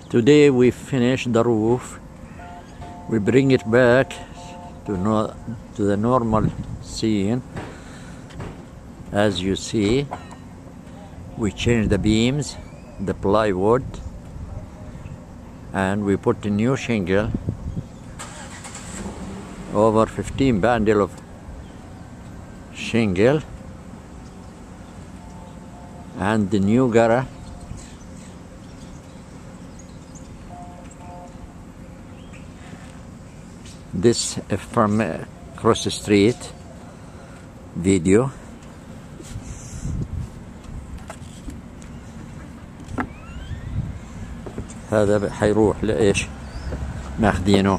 Today we finish the roof. We bring it back to the normal scene. As you see, we change the beams, the plywood, and we put a new shingle, over 15 bundle of shingle, and the new gutter. This from across the street video. هذا حيروح لإيش ماخذينه.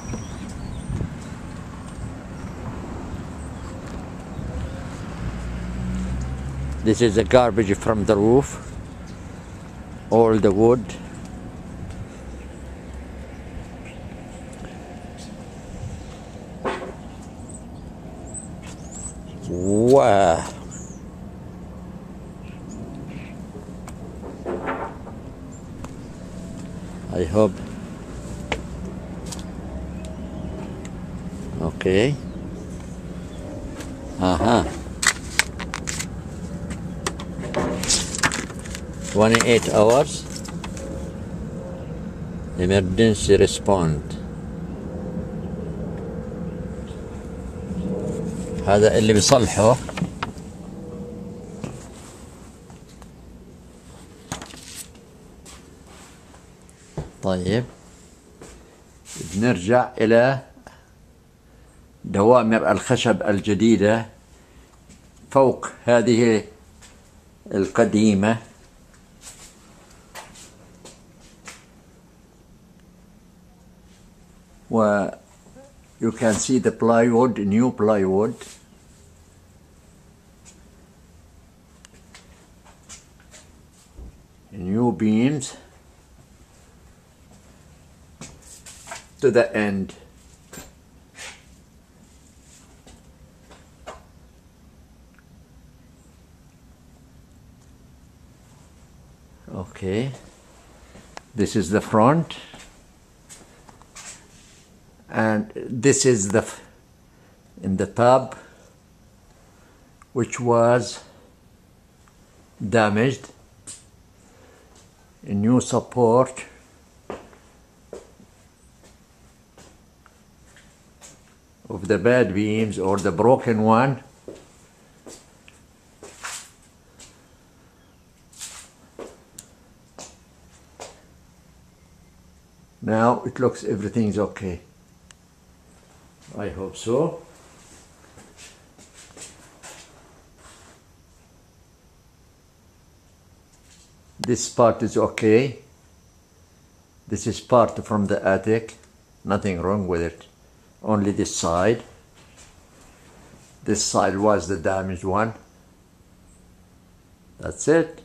This is the garbage from the roof, all the wood. Wow. I hope. Okay. 28 hours emergency respond. هذا اللي بيصلحه. طيب بنرجع إلى دوامر الخشب الجديدة فوق هذه القديمة. و you can see the plywood, new plywood. New beams to the end. Okay, this is the front, and this is the in the tub which was damaged. A new support of the bad beams or the broken one. Now it looks everything's okay. I hope so. This part is okay. This is part from the attic. Nothing wrong with it. Only this side. This side was the damaged one. That's it.